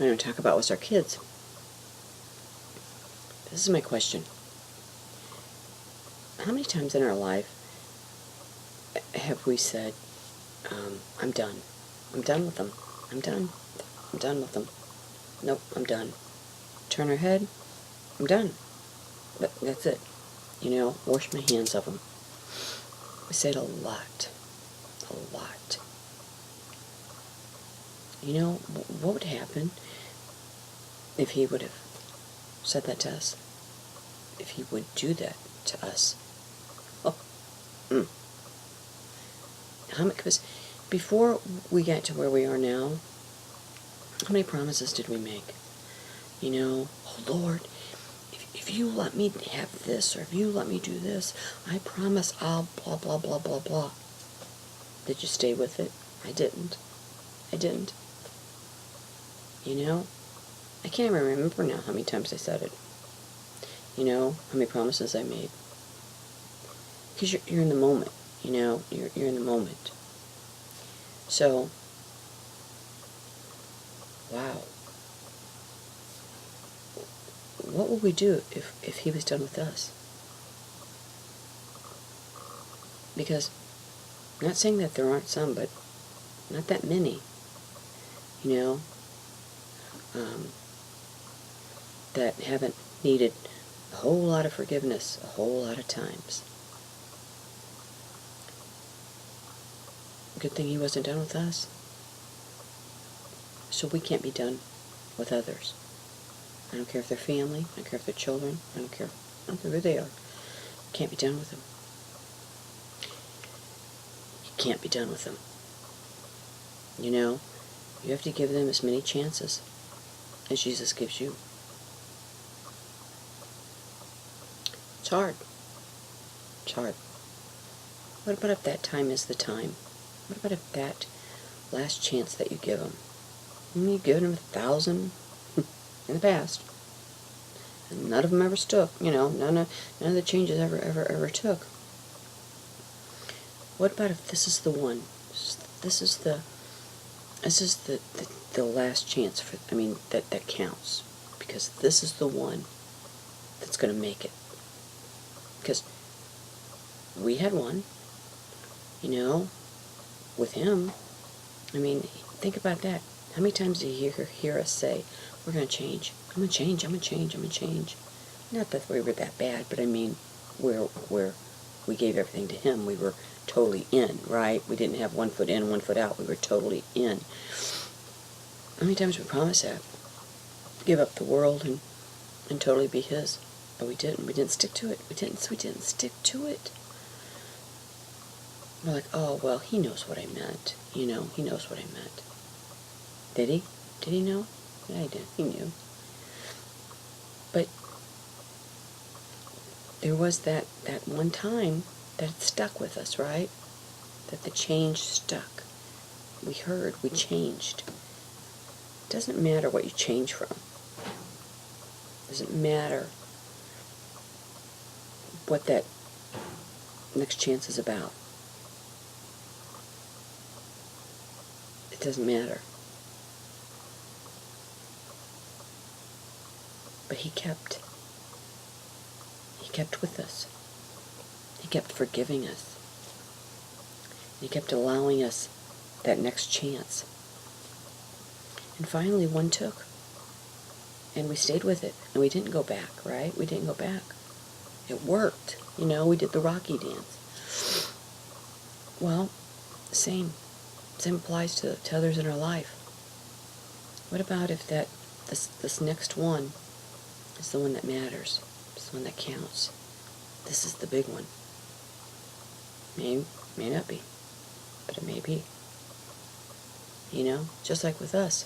I don't talk about was our kids. This is my question. How many times in our life have we said, I'm done. I'm done with them. I'm done. I'm done with them. Nope, I'm done. Turn our head, I'm done. But that's it. Wash my hands of them. We say it a lot. A lot. What would happen if he would have said that to us? If he would do that to us? Oh, because before we got to where we are now, how many promises did we make? Oh Lord, if you let me have this, or if you let me do this, I promise I'll blah, blah, blah, blah, blah. Did you stay with it? I didn't. I can't even remember now how many times I said it. How many promises I made. Because you're in the moment, you're in the moment. So, wow. What would we do if he was done with us? Because, I'm not saying that there aren't some, but not that many, that haven't needed a whole lot of forgiveness a whole lot of times. Good thing he wasn't done with us. So we can't be done with others. I don't care if they're family, I don't care if they're children, I don't care who they are. Can't be done with them. You can't be done with them. You have to give them as many chances as Jesus gives you. It's hard. It's hard. What about if that time is the time? What about if that last chance that you give them? You've given them 1,000 in the past, and none of them ever stuck. None of the changes ever took. What about if this is the one? This is the last chance that counts, because this is the one that's going to make it. Because we had one, with him. Think about that. How many times do you hear us say, we're going to change, I'm going to change, I'm going to change, I'm going to change. Not that we were that bad, but where we gave everything to him, we were totally in, right? We didn't have one foot in, one foot out. We were totally in. How many times we promised that? Give up the world and totally be his. But we didn't. We didn't stick to it. We didn't stick to it. We're like, oh, well, he knows what I meant. He knows what I meant. Did he? Did he know? Yeah, he did. He knew. But there was that one time that it stuck with us, right? That the change stuck. We heard, we changed. It doesn't matter what you change from. It doesn't matter what that next chance is about. It doesn't matter. But he kept with us. He kept forgiving us. He kept allowing us that next chance. And finally one took. And we stayed with it. And we didn't go back, right? We didn't go back. It worked. We did the Rocky dance. Well, same applies to others in our life. What about if this next one is the one that matters? It's the one that counts. This is the big one. May not be, but it may be. Just like with us.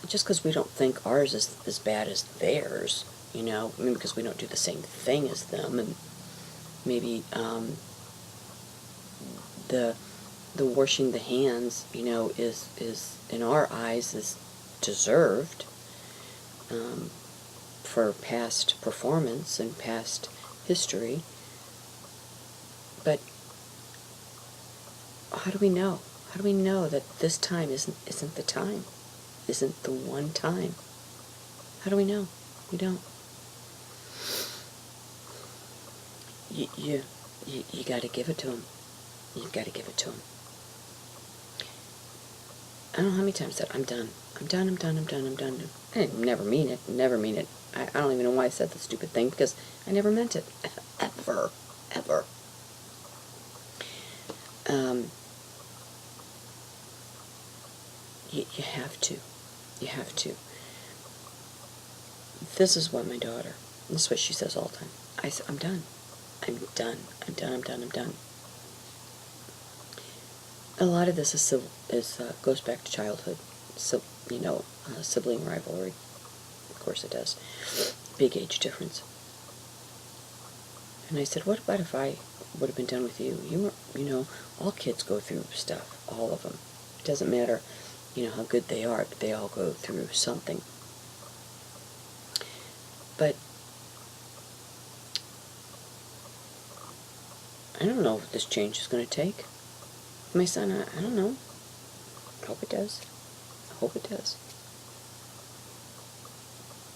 Just because we don't think ours is as bad as theirs, maybe because we don't do the same thing as them, and maybe the washing the hands, is in our eyes is deserved for past performance and past history. But how do we know? How do we know that this time isn't the time? isn't the one time. How do we know? We don't. You got to give it to him. You've got to give it to him. I don't know how many times I said, I'm done. I'm done. I never mean it. I don't even know why I said the stupid thing, because I never meant it. Ever. You have to. You have to. This is what my daughter, this is what she says all the time. I'm done. I'm done. A lot of this goes back to childhood. So, sibling rivalry. Of course it does. Big age difference. And I said, what about if I would have been done with you? You were, all kids go through stuff. All of them. It doesn't matter, how good they are, but they all go through something. But I don't know what this change is going to take. My son, I don't know. I hope it does.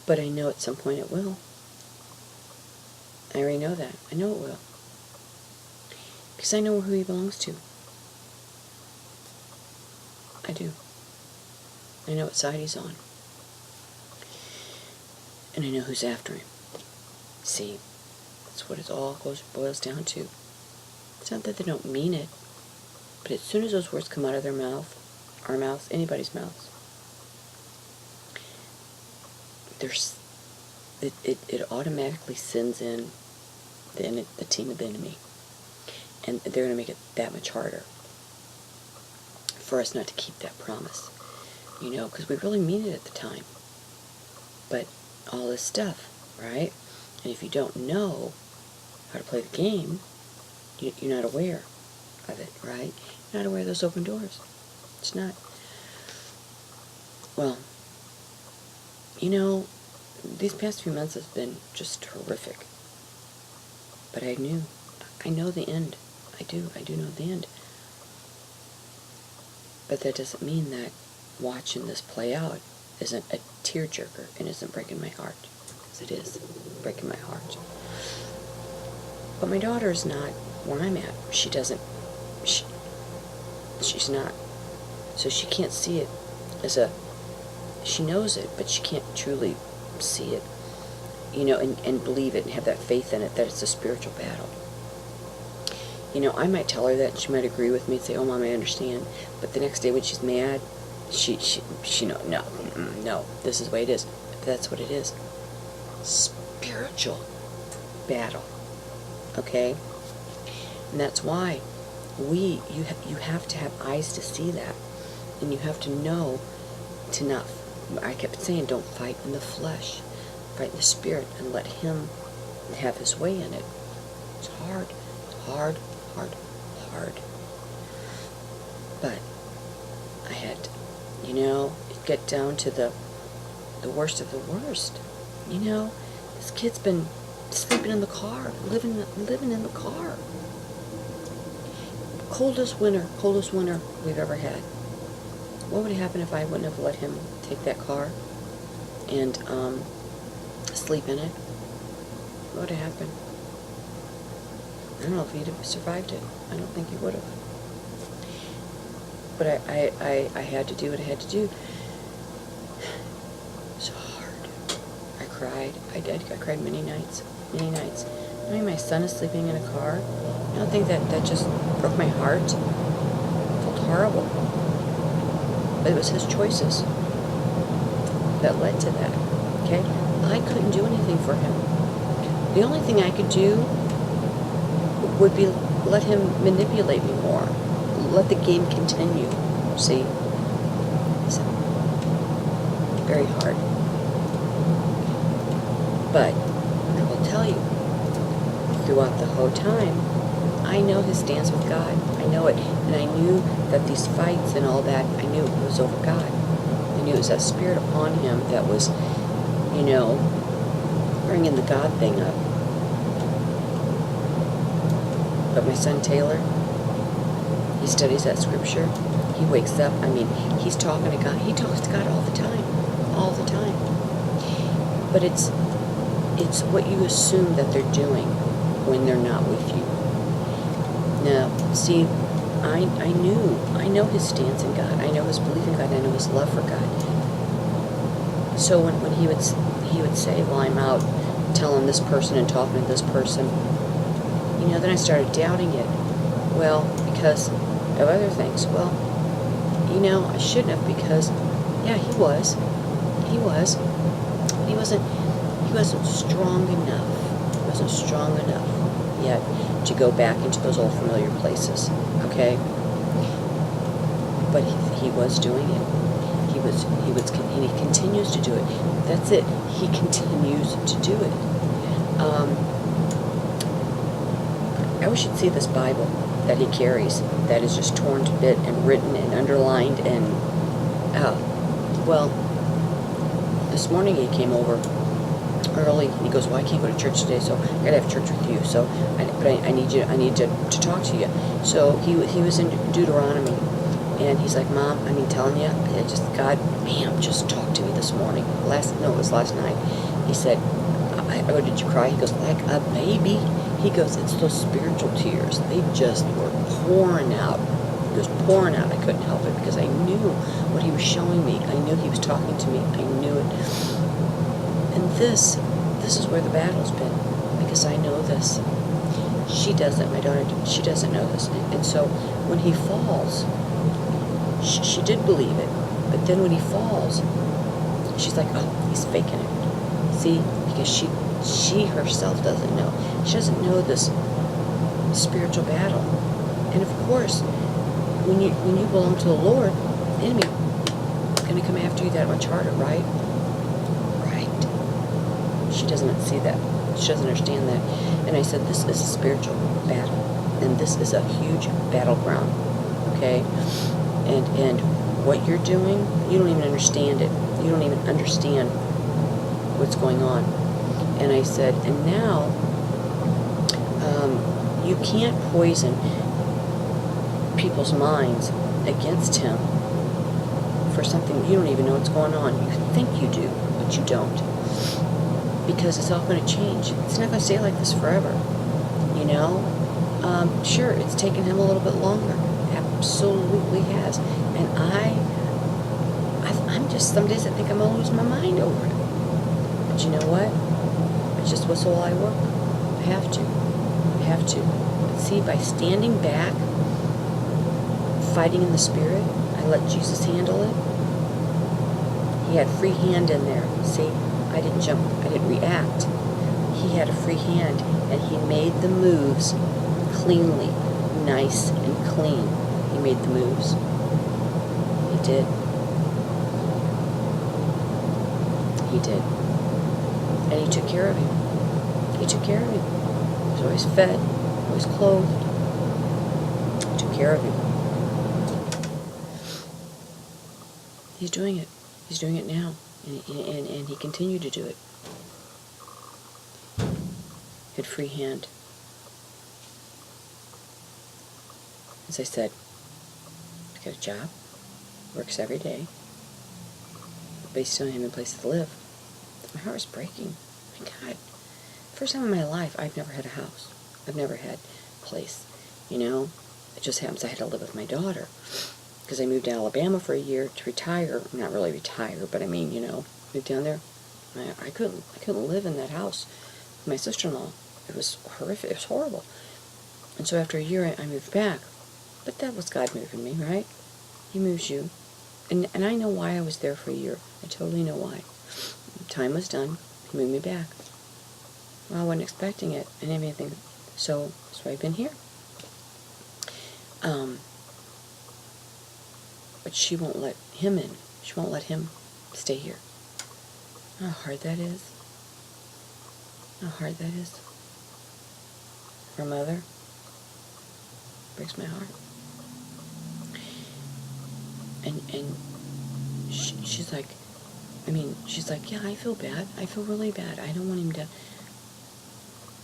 But I know at some point it will. I already know that. I know it will. Because I know who he belongs to. I do. I know what side he's on. And I know who's after him. See, that's what it all boils down to. It's not that they don't mean it, but as soon as those words come out of their mouth, our mouth, anybody's mouth, it automatically sends in the team of the enemy. And they're going to make it that much harder for us not to keep that promise. Because we really mean it at the time. But all this stuff, right? And if you don't know how to play the game, you're not aware of it, right? You're not aware of those open doors. It's not. Well, these past few months have been just horrific. But I know the end. I do know the end. But that doesn't mean that watching this play out isn't a tearjerker and isn't breaking my heart. Because it is breaking my heart. But my daughter's not where I'm at. She's not. So she can't see it she knows it, but she can't truly see it, and believe it and have that faith in it, that it's a spiritual battle. I might tell her that and she might agree with me and say, oh, Mom, I understand. But the next day when she's mad, she no, this is the way it is. But that's what it is. Spiritual battle. Okay? And that's why you have to have eyes to see that. And you have to know to not, I kept saying, don't fight in the flesh. Fight in the spirit and let him have his way in it. It's hard. But I had, get down to the worst of the worst. This kid's been sleeping in the car, living in the car. Coldest winter we've ever had. What would happen if I wouldn't have let him take that car and sleep in it? What would have happened? I don't know if he'd have survived it. I don't think he would have. But I had to do what I had to do. It's hard. I cried. I cried many nights. My son is sleeping in a car. I don't think that just broke my heart. It felt horrible. But it was his choices that led to that. Okay? I couldn't do anything for him. The only thing I could do would be let him manipulate me more. Let the game continue. See? So, very hard. But I will tell you, throughout the whole time, I know his stance with God. I know it. And I knew that these fights and all that, I knew it was over God. I knew it was that spirit upon him that was, bringing the God thing up. But my son Taylor, he studies that scripture. He wakes up, he's talking to God. He talks to God all the time. All the time. But it's what you assume that they're doing when they're not with you. Now, see, I know his stance in God. I know his belief in God. I know his love for God. So when he would say, well, I'm out telling this person and talking to this person, then I started doubting it. Well, because of other things. Well, I shouldn't have, because, yeah, he was. He wasn't strong enough. He wasn't strong enough yet to go back into those old familiar places. Okay? But he was doing it. And he continues to do it. That's it. He continues to do it. I wish you'd see this Bible that he carries, that is just torn to bit and written and underlined and, well, this morning he came over early and he goes, well, I can't go to church today, so I gotta have church with you. So, I need to talk to you. So he was in Deuteronomy, and he's like, Mom, telling you, God, just talked to me this morning. It was last night. He said, I go, did you cry? He goes, like a baby. He goes, it's those spiritual tears. They just were pouring out. It was pouring out. I couldn't help it, because I knew what he was showing me. I knew he was talking to me. I knew it. And this is where the battle's been, because I know this. She doesn't. My daughter, she doesn't know this. And so when he falls, she did believe it. But then when he falls, she's like, oh, he's faking it. See? Because she herself doesn't know. She doesn't know this spiritual battle. And of course, when you belong to the Lord, the enemy is going to come after you that much harder, right? Right. She doesn't see that. She doesn't understand that. And I said, this is a spiritual battle. And this is a huge battleground. Okay? And what you're doing, you don't even understand it. You don't even understand what's going on. And I said, and now, you can't poison people's minds against him for something you don't even know what's going on. You think you do, but you don't. Because it's all going to change. It's not going to stay like this forever. Sure, it's taken him a little bit longer. Absolutely has. And I'm just, some days I think I'm going to lose my mind over it. But you know what? It's just what's all I work. I have to. But see, by standing back, fighting in the Spirit, I let Jesus handle it. He had free hand in there. See, I didn't jump. I didn't react. He had a free hand, and he made the moves cleanly, nice and clean. He made the moves. He did. He did. And he took care of him. He took care of him. He was always fed, always clothed. He took care of him. He's doing it. He's doing it now. And he continued to do it. He had free hand. As I said, he's got a job, works every day, but he still doesn't have a place to live. My heart was breaking. My God. First time in my life, I've never had a house. I've never had a place. It just happens I had to live with my daughter. Because I moved to Alabama for a year to retire. Not really retire, but moved down there. I couldn't live in that house with my sister-in-law. It was horrific. It was horrible. And so after a year, I moved back. But that was God moving me, right? He moves you. And I know why I was there for a year. I totally know why. Time was done. He moved me back. Well, I wasn't expecting it and everything. So I've been here. But she won't let him in. She won't let him stay here. How hard that is. How hard that is. For a mother. Breaks my heart. And she's like, yeah, I feel bad. I feel really bad. I don't want him to.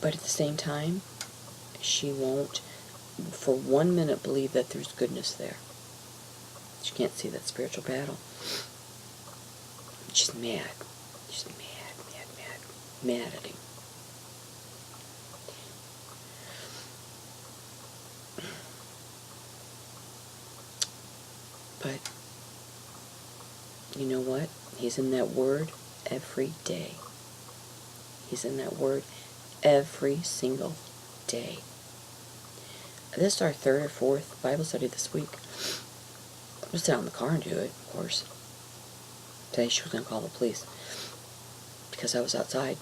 But at the same time, she won't for 1 minute believe that there's goodness there. She can't see that spiritual battle. She's mad. She's mad at him. But you know what? He's in that word every day. He's in that word every single day. This is our third or fourth Bible study this week. We'll sit out in the car and do it, of course. Today she was going to call the police because I was outside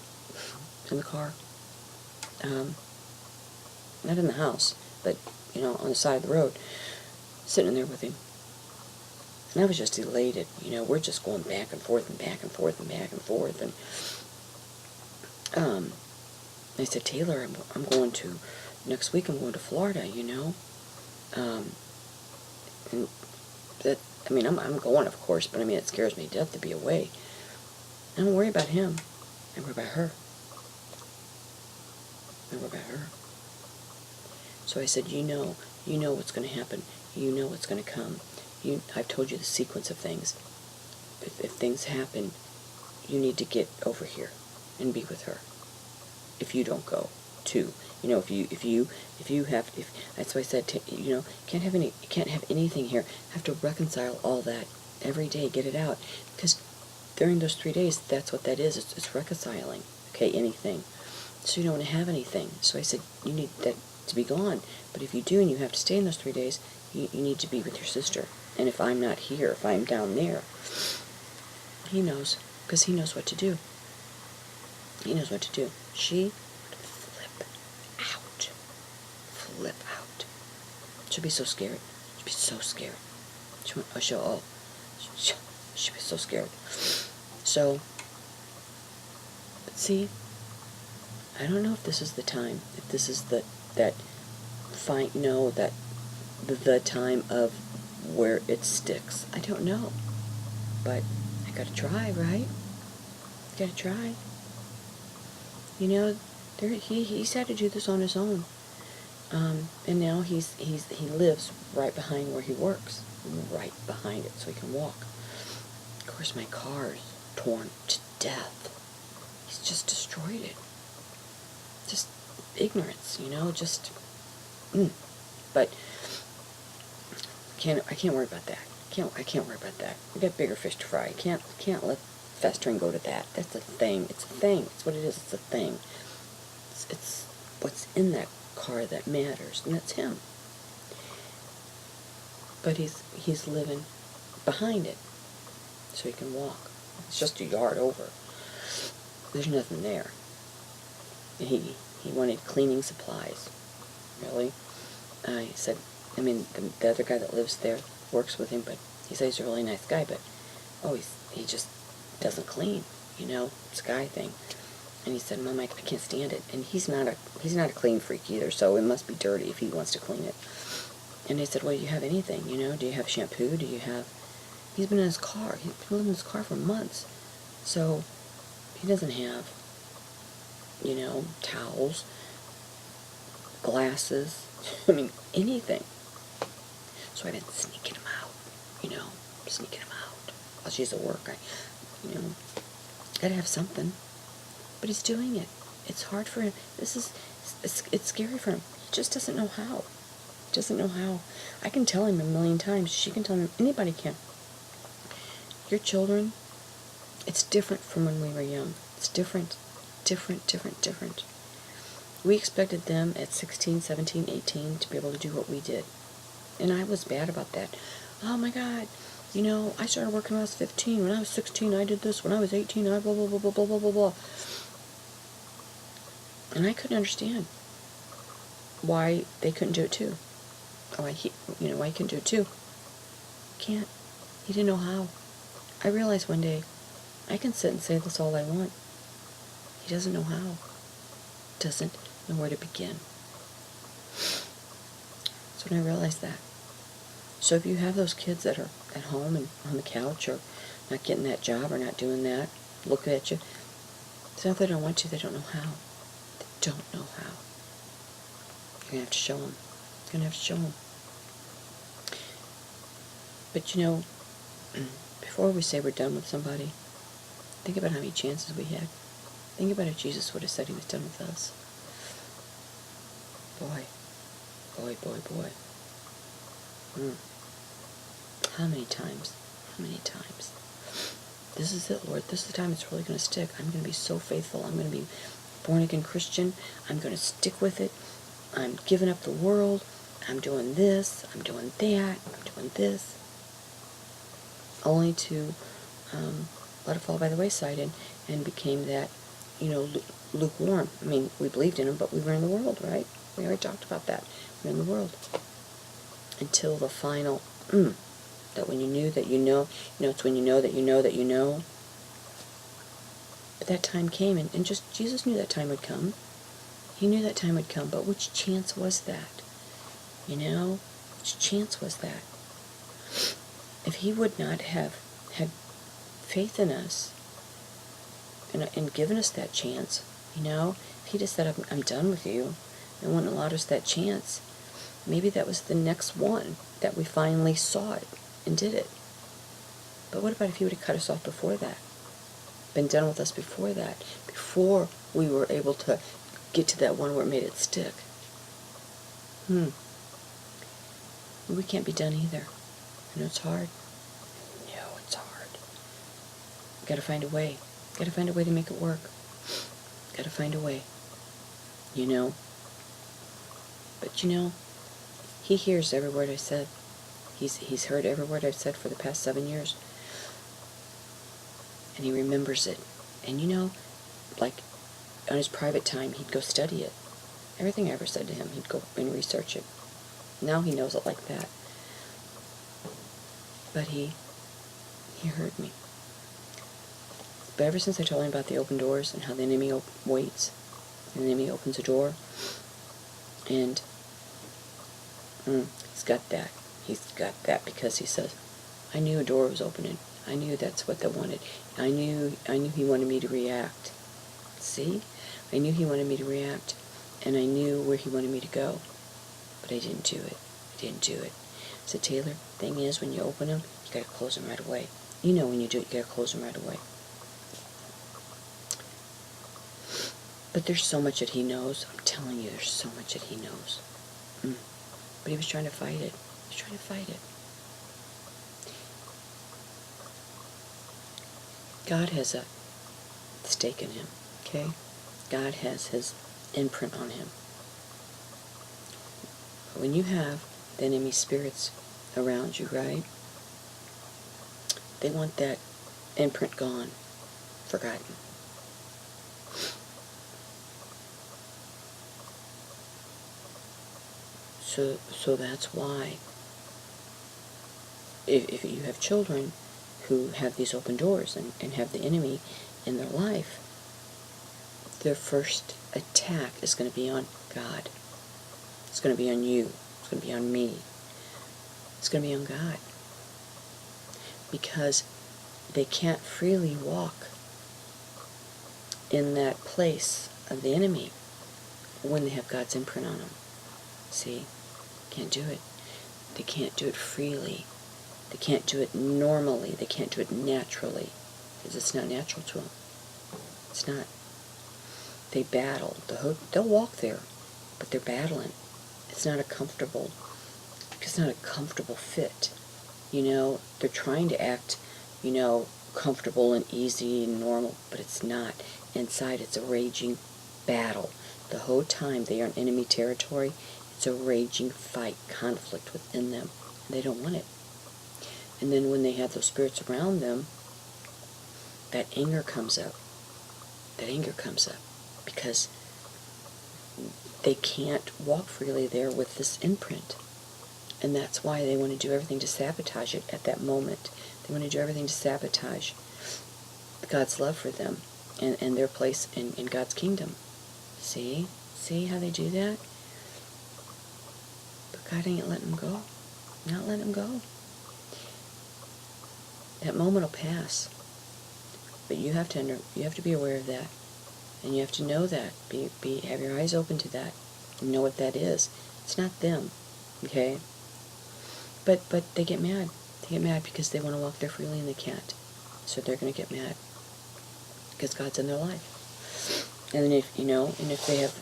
in the car. Not in the house, but, on the side of the road, sitting there with him. And I was just elated. We're just going back and forth and back and forth and back and forth. And I said, Taylor, I'm going to, next week I'm going to Florida, And that, I'm going, of course, but it scares me to death to be away. I don't worry about him. I worry about her. So I said, you know what's going to happen. You know what's going to come. I've told you the sequence of things. If things happen, you need to get over here and be with her. If you don't go, too. That's why I said, can't have anything here. Have to reconcile all that every day, get it out. Because during those 3 days, that's what that is. It's reconciling, anything. So you don't want to have anything. So I said, you need that to be gone. But if you do and you have to stay in those 3 days, you need to be with your sister. And if I'm not here, if I'm down there, he knows, because he knows what to do. He knows what to do. She would flip out. She'd be so scared. She'd be so scared. She'd be so scared. So, but see, I don't know if this is the time, if this is the time of where it sticks. I don't know. But I gotta try, right? Gotta try. He's had to do this on his own. And now he lives right behind where he works. Right behind it, so he can walk. Of course, my car is torn to death. He's just destroyed it. Just ignorance, But I can't worry about that. I can't worry about that. We got bigger fish to fry. I can't let festering go to that. That's a thing. It's a thing. It's what it is. It's a thing. It's what's in that car that matters, and that's him. But he's living behind it, so he can walk. It's just a yard over. There's nothing there. He wanted cleaning supplies. Really? I said, the other guy that lives there works with him, but he says he's a really nice guy, but he just doesn't clean, it's a guy thing. And he said, Mom, I can't stand it. And he's not a clean freak either, so it must be dirty if he wants to clean it. And I said, well, do you have anything, do you have shampoo? He's been in his car. He's been living in his car for months. So he doesn't have, towels, glasses, anything. So I've been sneaking him out, while she's at work. Gotta have something. But he's doing it. It's hard for him. It's scary for him. He just doesn't know how. I can tell him a million times. She can tell him. Anybody can. Your children, it's different from when we were young. It's different. We expected them at 16, 17, 18 to be able to do what we did. And I was bad about that. Oh my God, I started working when I was 15. When I was 16, I did this. When I was 18, I blah, blah, blah, blah, blah, blah, blah, blah. And I couldn't understand why they couldn't do it too. Why he couldn't do it too. Can't. He didn't know how. I realized one day, I can sit and say this all I want. He doesn't know how. Doesn't know where to begin. So when I realized that. So if you have those kids that are at home and on the couch or not getting that job or not doing that, look at you. It's not that they don't want to, they don't know how. They don't know how. You're going to have to show them. But before we say we're done with somebody, think about how many chances we had. Think about if Jesus would have said he was done with us. Boy, boy, boy, boy. How many times? How many times? This is it, Lord. This is the time it's really going to stick. I'm going to be so faithful. I'm going to be born-again Christian. I'm going to stick with it. I'm giving up the world. I'm doing this. I'm doing that. I'm doing this. Only to let it fall by the wayside and became that, lukewarm. I mean, we believed in him, but we were in the world, right? We already talked about that. We're in the world. Until the final, that when you knew that it's when you know that you know that you know. But that time came, and just Jesus knew that time would come. He knew that time would come, but which chance was that? Which chance was that? If he would not have had faith in us and given us that chance, if he just said, I'm done with you, and wouldn't allowed us that chance, maybe that was the next one that we finally saw it and did it. But what about if he would have cut us off before that? Been done with us before that? Before we were able to get to that one where it made it stick? We can't be done either. I know it's hard. I know it's hard. Gotta find a way. Gotta find a way to make it work. Gotta find a way. But he hears every word I said. He's heard every word I've said for the past 7 years. And he remembers it. And like on his private time, he'd go study it. Everything I ever said to him, he'd go and research it. Now he knows it like that. But he heard me. But ever since I told him about the open doors and how the enemy waits, and the enemy opens a door, and he's got that. He's got that because he says, I knew a door was opening. I knew that's what they wanted. I knew he wanted me to react. See? I knew he wanted me to react, and I knew where he wanted me to go. But I didn't do it. I said, Taylor, thing is, when you open them, you gotta close them right away. When you do it, you gotta close them right away. But there's so much that he knows. I'm telling you, there's so much that he knows. But he was trying to fight it. God has a stake in him, okay? God has his imprint on him. But when you have the enemy spirits around you, right? They want that imprint gone, forgotten. So that's why if you have children who have these open doors and have the enemy in their life, their first attack is going to be on God. It's going to be on you. It's going to be on me. It's going to be on God. Because they can't freely walk in that place of the enemy when they have God's imprint on them. See? Can't do it. They can't do it freely. They can't do it normally. They can't do it naturally. Because it's not natural to them. It's not. They battle. They'll walk there, but they're battling. It's not a comfortable fit. They're trying to act, comfortable and easy and normal, but it's not. Inside, it's a raging battle. The whole time they are in enemy territory, it's a raging fight, conflict within them. And they don't want it. And then when they have those spirits around them, that anger comes up. Because they can't walk freely there with this imprint. And that's why they want to do everything to sabotage it at that moment. They want to do everything to sabotage God's love for them and their place in God's kingdom. See? See how they do that? But God ain't letting them go. Not letting them go. That moment will pass. But you have to be aware of that. And you have to know that. Have your eyes open to that. And know what that is. It's not them. Okay? But they get mad. They get mad because they want to walk there freely and they can't. So they're going to get mad because God's in their life. And if, and if they have,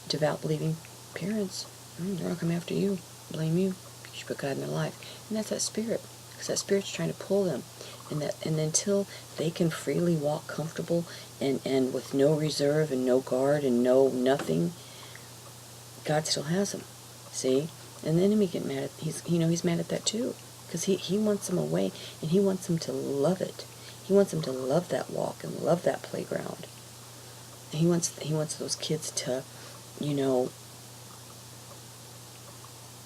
devout believing parents, they're going to come after you, blame you, because you put God in their life. And that's that spirit, because that spirit's trying to pull them. And until they can freely walk comfortable and with no reserve and no guard and no nothing, God still has them. See? And the enemy get mad at, he's mad at that too, because he wants them away, and he wants them to love it. He wants them to love that walk and love that playground. And he wants those kids to,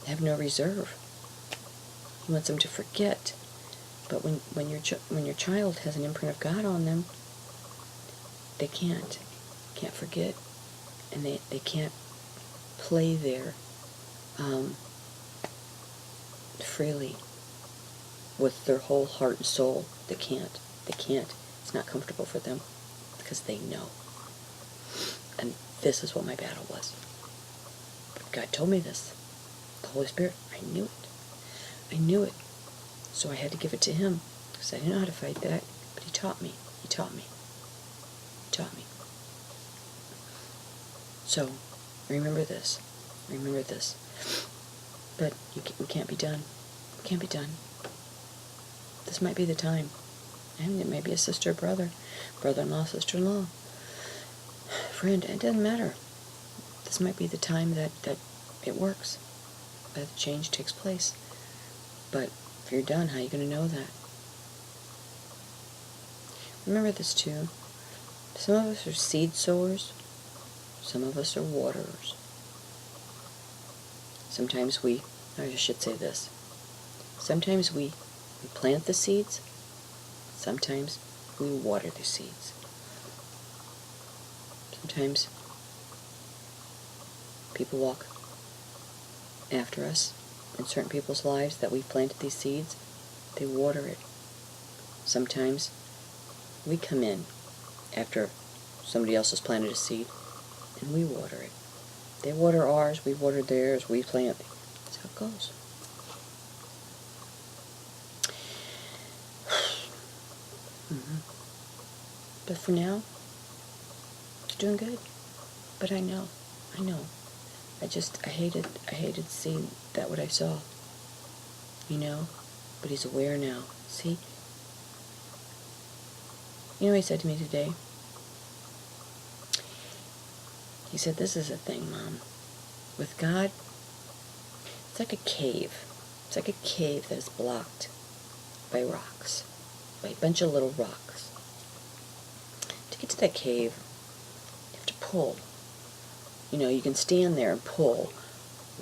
have no reserve. He wants them to forget. But when your child has an imprint of God on them, they can't forget, and they can't play there freely with their whole heart and soul. They can't. It's not comfortable for them because they know. And this is what my battle was. God told me this. The Holy Spirit, I knew it. So I had to give it to him, because I didn't know how to fight that, but he taught me. So, remember this. But we can't be done. This might be the time. And it may be a sister, brother-in-law, sister-in-law, friend, it doesn't matter. This might be the time that it works, that the change takes place. But if you're done, how are you going to know that? Remember this too. Some of us are seed sowers. Some of us are waterers. Sometimes I should say this. Sometimes we plant the seeds. Sometimes we water the seeds. Sometimes people walk after us in certain people's lives that we've planted these seeds. They water it. Sometimes we come in after somebody else has planted a seed and we water it. They water ours, we water theirs, we plant. That's how it goes. But for now, it's doing good. But I know. I hated seeing that what I saw. But he's aware now. See? You know what he said to me today? He said, this is a thing, Mom. With God, it's like a cave. It's like a cave that is blocked by rocks. By a bunch of little rocks. To get to that cave, you have to pull. You can stand there and pull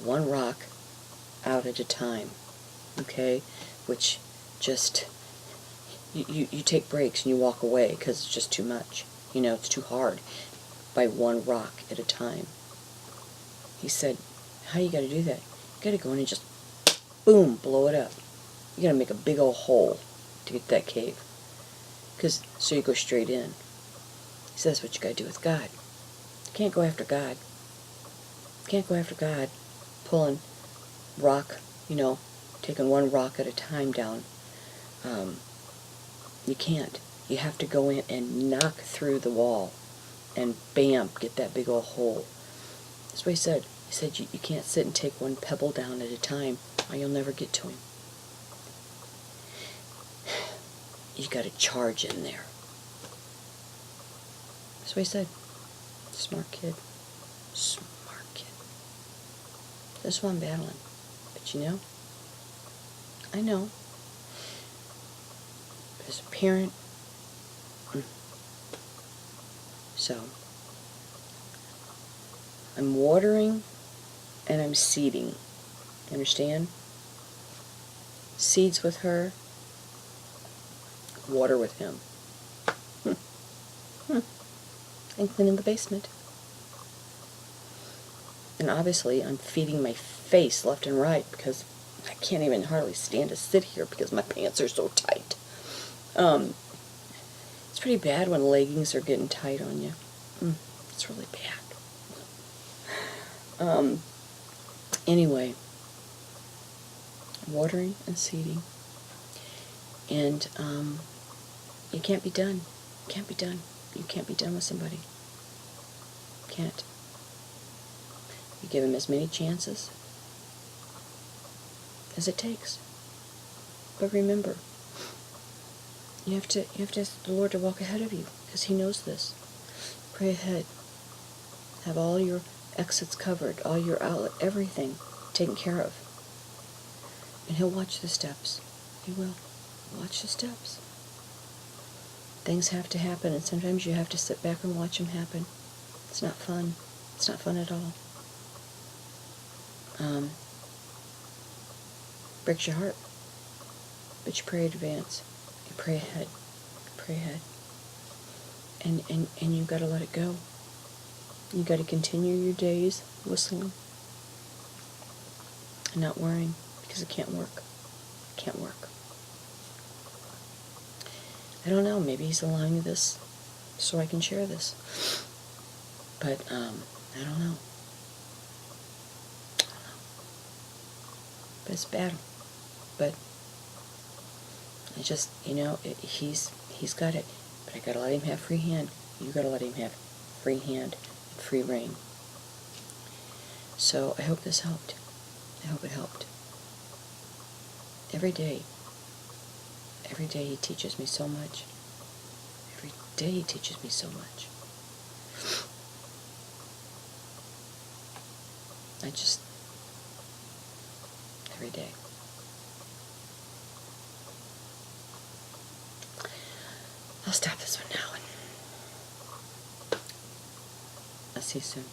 one rock out at a time. Okay? Which just, you take breaks and you walk away because it's just too much. It's too hard. By one rock at a time. He said, how you got to do that? You got to go in and just, boom, blow it up. You got to make a big old hole to get to that cave. So you go straight in. He says, that's what you got to do with God. You can't go after God. Pulling rock, taking one rock at a time down. You can't. You have to go in and knock through the wall. And bam, get that big old hole. That's what he said. He said you can't sit and take one pebble down at a time, or you'll never get to him. You got to charge in there. That's what he said. Smart kid. That's why I'm battling. But I know. As a parent, so, I'm watering and I'm seeding. Understand? Seeds with her, water with him. And cleaning the basement. And obviously, I'm feeding my face left and right because I can't even hardly stand to sit here because my pants are so tight. It's pretty bad when leggings are getting tight on you. It's really bad. Anyway, watering and seeding. And it can't be done. Can't be done. You can't be done with somebody. Can't. You give them as many chances as it takes. But remember, you have to ask the Lord to walk ahead of you, because He knows this. Pray ahead. Have all your exits covered, all your outlet, everything taken care of. And He'll watch the steps. He will. Watch the steps. Things have to happen, and sometimes you have to sit back and watch them happen. It's not fun. It's not fun at all. Breaks your heart. But you pray in advance. You pray ahead. Pray ahead. And you've got to let it go. You've got to continue your days whistling and not worrying, because it can't work. It can't work. I don't know, maybe He's allowing this so I can share this. But, I don't know. But it's a battle. But I just, He's got it. But I gotta let Him have free hand. You gotta let Him have free hand and free reign. So I hope this helped. I hope it helped. Every day He teaches me so much. Every day He teaches me so much. Every day. I'll stop this one now, and I'll see you soon.